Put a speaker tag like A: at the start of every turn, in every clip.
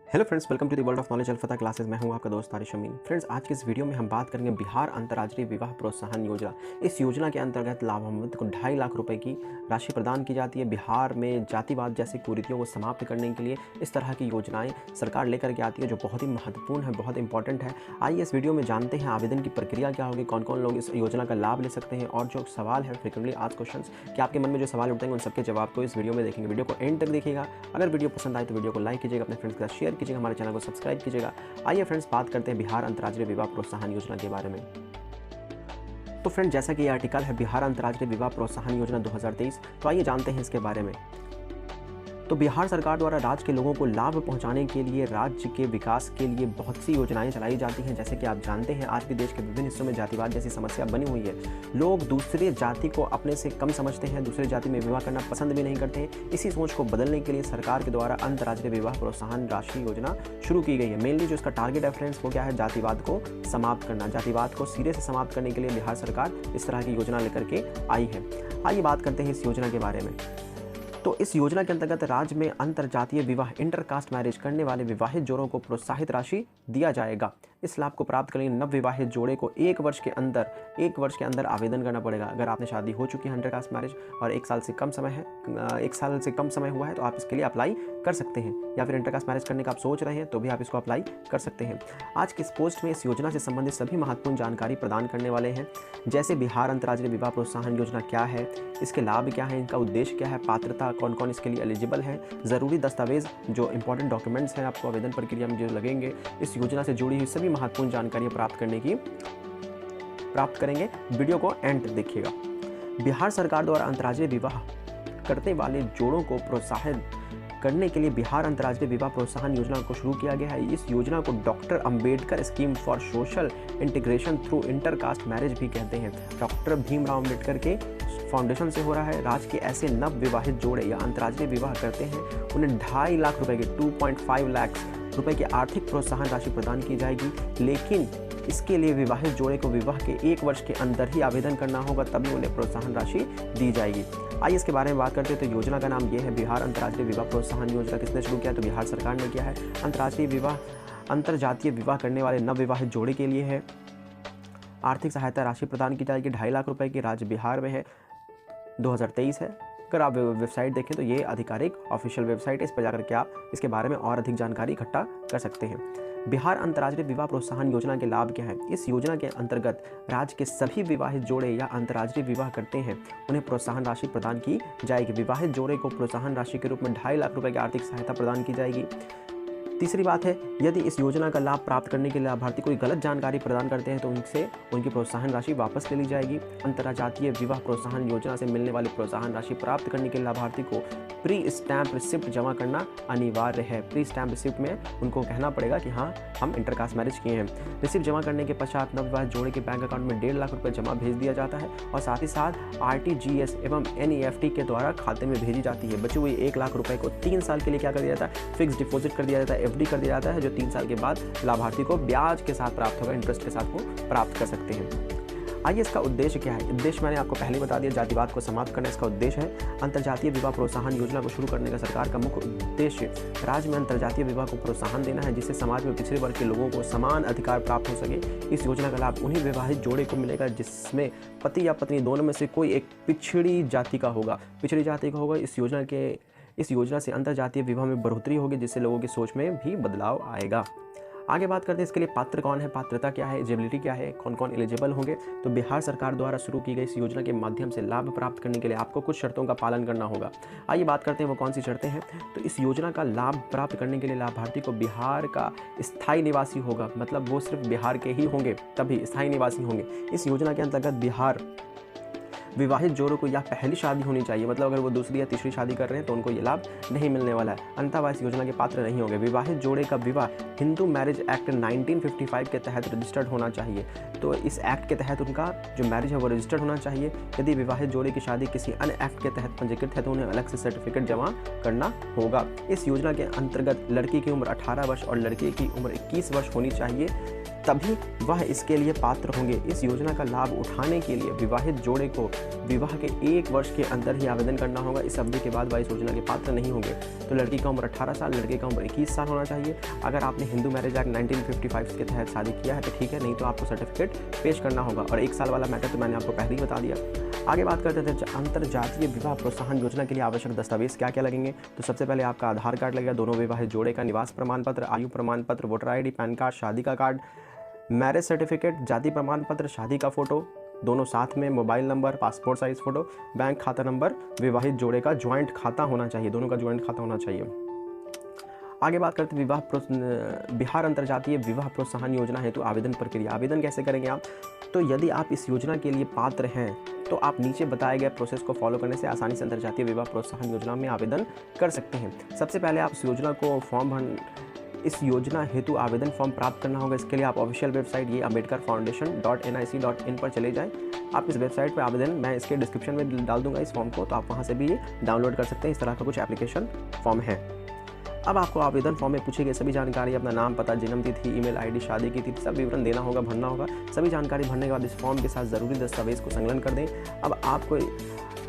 A: Hello friends, welcome to the world of knowledge alpha classes. मैं हूं आपका दोस्त तारिश अमीन। फ्रेंड्स, आज के इस वीडियो में हम बात करेंगे बिहार अंतर्राज्यीय विवाह प्रोत्साहन योजना। इस योजना के अंतर्गत लाभान्वित को 2.5 लाख रुपए की राशि प्रदान की जाती है। बिहार में जातिवाद जैसी कुरीतियों को समाप्त करने के लिए इस तरह की योजनाएं सरकार लेकर के आती है, जो बहुत ही महत्वपूर्ण है, बहुत इंपॉर्टेंट है। आइए इस वीडियो में जानते हैं आवेदन की प्रक्रिया क्या होगी, कौन कौन लोग इस योजना का लाभ ले सकते हैं, और जो सवाल है फ्रिक्वेंटली आस्क्ड क्वेश्चंस कि आपके मन में जो सवाल उठते हैं उन सबके जवाब को इस वीडियो में देखेंगे। वीडियो को एंड तक देखिएगा। अगर वीडियो पसंद आए तो वीडियो को लाइक कीजिएगा, अपने फ्रेंड्स के साथ शेयर कीजिएगा, हमारे चैनल को सब्सक्राइब कीजिएगा। आइए फ्रेंड्स, बात करते हैं बिहार अंतर्राज्यीय विवाह प्रोत्साहन योजना के बारे में। तो फ्रेंड, जैसा कि ये आर्टिकल है बिहार अंतर्राज्यीय विवाह प्रोत्साहन योजना 2023, तो आइए जानते हैं इसके बारे में। तो बिहार सरकार द्वारा राज्य के लोगों को लाभ पहुंचाने के लिए राज्य के विकास के लिए बहुत सी योजनाएं चलाई जाती हैं। जैसे कि आप जानते हैं, आज भी देश के विभिन्न हिस्सों में जातिवाद जैसी समस्या बनी हुई है। लोग दूसरे जाति को अपने से कम समझते हैं, दूसरे जाति में विवाह करना पसंद भी नहीं करते हैं। इसी सोच को बदलने के लिए सरकार के द्वारा अंतर्राज्यीय विवाह प्रोत्साहन राशि योजना शुरू की गई है। मेनली जो इसका टारगेट है फ्रेंड्स, वो क्या है? जातिवाद को समाप्त करना। जातिवाद को सिरे से समाप्त करने के लिए बिहार सरकार इस तरह की योजना लेकर के आई है। आइए बात करते हैं इस योजना के बारे में। तो इस योजना के अंतर्गत राज्य में अंतरजातीय विवाह इंटरकास्ट मैरिज करने वाले विवाहित जोड़ों को प्रोत्साहित राशि दिया जाएगा। इस लाभ को प्राप्त करने नव विवाहित जोड़े को 1 वर्ष के अंदर आवेदन करना पड़ेगा। अगर आपने शादी हो चुकी है इंटरकास्ट मैरिज और 1 साल से कम समय हुआ है तो आप इसके लिए अप्लाई कर सकते हैं, या फिर इंटरकास्ट मैरिज करने का आप सोच रहे हैं तो भी आप इसको अप्लाई कर सकते हैं। आज के इस पोस्ट में इस योजना से संबंधित सभी महत्वपूर्ण जानकारी प्रदान करने वाले हैं, जैसे बिहार अंतर्राज्यीय विवाह प्रोत्साहन योजना क्या है, इसके लाभ क्या है, इनका उद्देश्य क्या है, पात्रता कौन कौन इसके लिए एलिजिबल है, ज़रूरी दस्तावेज जो इंपॉर्टेंट डॉक्यूमेंट्स हैं आपको आवेदन प्रक्रिया में जो लगेंगे, इस योजना से जुड़ी हुई सभी महत्वपूर्ण जानकारियाँ प्राप्त करेंगे। वीडियो को एंड तक देखिएगा। बिहार सरकार द्वारा अंतर्राज्यीय विवाह करने वाले जोड़ों को प्रोत्साहित करने के लिए बिहार अंतर्राज्यीय विवाह प्रोत्साहन योजना को शुरू किया गया है। इस योजना को doctor Ambedkar scheme for social integration through intercaste marriage भी कहते हैं। डॉक्टर भीमराव अंबेडकर के फाउंडेशन से हो रहा है। राज्य के ऐसे नव विवाहित जोड़े या अंतर्राज्यीय विवाह करते हैं, उन्हें 2.5 लाख रुपए के 2.5 लाख रुपए की आर्थिक प्रोत्साहन राशि प्रदान की जाएगी। लेकिन इसके लिए विवाहित जोड़े को विवाह के 1 वर्ष के अंदर ही आवेदन करना होगा, तभी उन्हें प्रोत्साहन राशि दी जाएगी। आइए इसके बारे में बात करते हैं। तो योजना का नाम ये है बिहार अंतर्राज्यीय विवाह प्रोत्साहन योजना। किसने शुरू किया? तो बिहार सरकार ने किया है। अंतर्जातीय विवाह करने वाले नव विवाहित जोड़े के लिए है। आर्थिक सहायता राशि प्रदान की जाएगी 2.5 लाख रुपए की। राज्य बिहार में है। 2023 है। अगर आप वेबसाइट देखें तो ये आधिकारिक ऑफिशियल वेबसाइट है, इस पर जाकर के आप इसके बारे में और अधिक जानकारी इकट्ठा कर सकते हैं। बिहार अंतर्राज्यीय विवाह प्रोत्साहन योजना के लाभ क्या है? इस योजना के अंतर्गत राज्य के सभी विवाहित जोड़े या अंतर्राज्यीय विवाह करते हैं, उन्हें प्रोत्साहन राशि प्रदान की जाएगी। विवाहित जोड़े को प्रोत्साहन राशि के रूप में 2.5 लाख रुपए की आर्थिक सहायता प्रदान की जाएगी। तीसरी बात है, यदि इस योजना का लाभ प्राप्त करने के लिए लाभार्थी कोई गलत जानकारी प्रदान करते हैं तो उनसे उनकी प्रोत्साहन राशि वापस ले ली जाएगी। अंतर्जातीय विवाह प्रोत्साहन योजना से मिलने वाली प्रोत्साहन राशि प्राप्त करने के लिए लाभार्थी को प्री स्टैम्प रिसिप्ट जमा करना अनिवार्य है। प्री स्टैम्प रिसिप्ट में उनको कहना पड़ेगा कि हाँ, हम इंटरकास्ट मैरिज किए हैं। रिसिप्ट जमा करने के पश्चात नवविवाहित जोड़े के बैंक अकाउंट में 1.5 लाख रुपये जमा भेज दिया जाता है, और साथ ही साथ RTGS एवं NEFT के द्वारा खाते में भेजी जाती है। बचे हुए 1 लाख रुपये को 3 साल के लिए क्या कर दिया जाता है? फिक्स डिपॉजिट कर दिया जाता है, FD कर दिया जाता है, जो 3 साल के बाद लाभार्थी को ब्याज के साथ प्राप्त होगा, इंटरेस्ट के साथ वो प्राप्त कर सकते हैं। आइए इसका उद्देश्य क्या है? उद्देश्य मैंने आपको पहले बता दिया, जातिवाद को समाप्त करना इसका उद्देश्य है। अंतर्जातीय विवाह प्रोत्साहन योजना को शुरू करने का सरकार का मुख्य उद्देश्य राज्य में अंतर्जातीय विवाह को प्रोत्साहन देना है, जिससे समाज में पिछड़े वर्ग के लोगों को समान अधिकार प्राप्त हो सके। इस योजना का लाभ उन्हीं विवाहित जोड़े को मिलेगा जिसमें पति या पत्नी दोनों में से कोई एक पिछड़ी जाति का होगा। इस योजना से अंतर्जातीय विवाह में बढ़ोतरी होगी, जिससे लोगों की सोच में भी बदलाव आएगा। आगे बात करते हैं इसके लिए पात्र कौन है, पात्रता क्या है, एलिजिबिलिटी क्या है, कौन कौन एलिजिबल होंगे। तो बिहार सरकार द्वारा शुरू की गई इस योजना के माध्यम से लाभ प्राप्त करने के लिए आपको कुछ शर्तों का पालन करना होगा। आइए बात करते हैं वो कौन सी शर्तें हैं। तो इस योजना का लाभ प्राप्त करने के लिए लाभार्थी को बिहार का स्थायी निवासी होगा, मतलब वो सिर्फ बिहार के ही होंगे, तभी स्थायी निवासी होंगे। इस योजना के अंतर्गत बिहार विवाहित जोड़ों को या पहली शादी होनी चाहिए, मतलब अगर वो दूसरी या तीसरी शादी कर रहे हैं तो उनको ये लाभ नहीं मिलने वाला है, अन्यथा वह इस योजना के पात्र नहीं होंगे। विवाहित जोड़े का विवाह हिंदू मैरिज एक्ट 1955 के तहत रजिस्टर्ड होना चाहिए। तो इस एक्ट के तहत उनका जो मैरिज है वो रजिस्टर्ड होना चाहिए। यदि विवाहित जोड़े की शादी किसी अन्य एक्ट के तहत पंजीकृत है तो उन्हें अलग से सर्टिफिकेट जमा करना होगा। इस योजना के अंतर्गत लड़की की उम्र 18 वर्ष और लड़के की उम्र 21 वर्ष होनी चाहिए। तभी वह इसके लिए पात्र होंगे। इस योजना का लाभ उठाने के लिए विवाहित जोड़े को विवाह के 1 वर्ष के अंदर ही आवेदन करना होगा। इस अवधि के बाद वह इस योजना के पात्र नहीं होंगे। तो लड़की का उम्र 18 साल, लड़के का उम्र 21 साल होना चाहिए। अगर आपने हिंदू मैरिज एक्ट 1955 के तहत शादी किया है तो ठीक है, नहीं तो आपको सर्टिफिकेट पेश करना होगा। और 1 साल वाला मैटर तो मैंने आपको पहले ही बता दिया। आगे बात करते थे अंतरजातीय विवाह प्रोत्साहन योजना के लिए आवश्यक दस्तावेज क्या क्या लगेंगे। तो सबसे पहले आपका आधार कार्ड लगेगा, दोनों विवाहित जोड़े का निवास प्रमाण पत्र, आयु प्रमाण पत्र, वोटर ID, पैन कार्ड, शादी का कार्ड, मैरिज सर्टिफिकेट, जाति प्रमाण पत्र, शादी का फोटो दोनों साथ में, mobile number, passport size photo, bank खाता नंबर, विवाहित जोड़े का ज्वाइंट खाता होना चाहिए, दोनों का ज्वाइंट खाता होना चाहिए। आगे बात करते हैं बिहार अंतरजातीय विवाह प्रोत्साहन योजना हेतु आवेदन प्रक्रिया। आवेदन कैसे करेंगे आप? तो यदि आप इस योजना के लिए पात्र हैं तो आप नीचे बताए गए प्रोसेस को फॉलो करने से आसानी से अंतरजातीय विवाह प्रोत्साहन योजना में आवेदन कर सकते हैं। सबसे पहले आप इस योजना हेतु आवेदन फॉर्म प्राप्त करना होगा। इसके लिए आप ऑफिशियल वेबसाइट ये ambedkarfoundation.nic.in पर चले जाएं। आप इस वेबसाइट पर आवेदन, मैं इसके डिस्क्रिप्शन में डाल दूंगा इस फॉर्म को, तो आप वहां से भी ये डाउनलोड कर सकते हैं। इस तरह का कुछ एप्लीकेशन फॉर्म है। अब आपको आवेदन फॉर्म में पूछी गई सभी जानकारी, अपना नाम, पता, जन्म तिथि, ईमेल ID, शादी की तिथि, सब विवरण देना होगा, भरना होगा। सभी जानकारी भरने के बाद इस फॉर्म के साथ ज़रूरी दस्तावेज को संलग्न कर दें। अब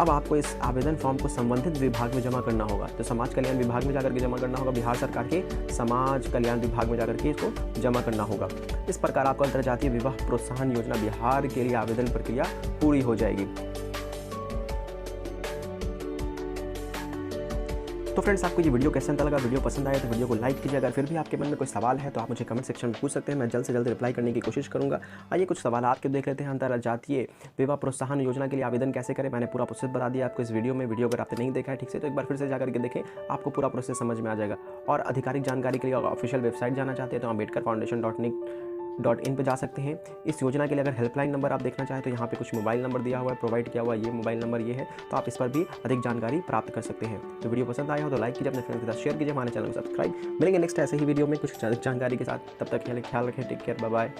A: आपको इस आवेदन फॉर्म को संबंधित विभाग में जमा करना होगा। तो समाज कल्याण विभाग में जाकर के जमा करना होगा, बिहार सरकार के समाज कल्याण विभाग में जाकर के इसको जमा करना होगा। इस प्रकार आपको अंतरजातीय विवाह प्रोत्साहन योजना बिहार के लिए आवेदन प्रक्रिया पूरी हो जाएगी। तो फ्रेंड्स, आपको ये वीडियो कैसा लगा? वीडियो पसंद आया तो वीडियो को लाइक कीजिए। अगर फिर भी आपके मन में कोई सवाल है तो आप मुझे कमेंट सेक्शन में पूछ सकते हैं, मैं जल्द से जल्द रिप्लाई करने की कोशिश करूंगा। आइए कुछ सवाल आपके देख लेते हैं। अंतरजातीय विवाह प्रोत्साहन योजना के लिए आवेदन कैसे करें, मैंने पूरा प्रोसेस बता दिया आपको इस वीडियो में। वीडियो अगर आपने नहीं देखा है ठीक से तो एक बार फिर से जाकर के देखें, आपको पूरा प्रोसेस समझ में आ जाएगा। और अधिकारिक जानकारी के लिए ऑफिशियल वेबसाइट जाना चाहते हैं तो ambedkarfoundation.in पे जा सकते हैं। इस योजना के लिए अगर हेल्पलाइन नंबर आप देखना चाहें तो यहाँ पे कुछ मोबाइल नंबर दिया हुआ है, प्रोवाइड किया हुआ है, ये मोबाइल नंबर ये है, तो आप इस पर भी अधिक जानकारी प्राप्त कर सकते हैं। तो वीडियो पसंद आया हो तो लाइक कीजिए, अपने फ्रेंड्स के साथ शेयर कीजिए, हमारे चैनल को सब्सक्राइब। मिलेंगे नेक्स्ट ऐसे ही वीडियो में कुछ जानकारी के साथ। तब तक के लिए ख्याल रखें। Take care, bye bye.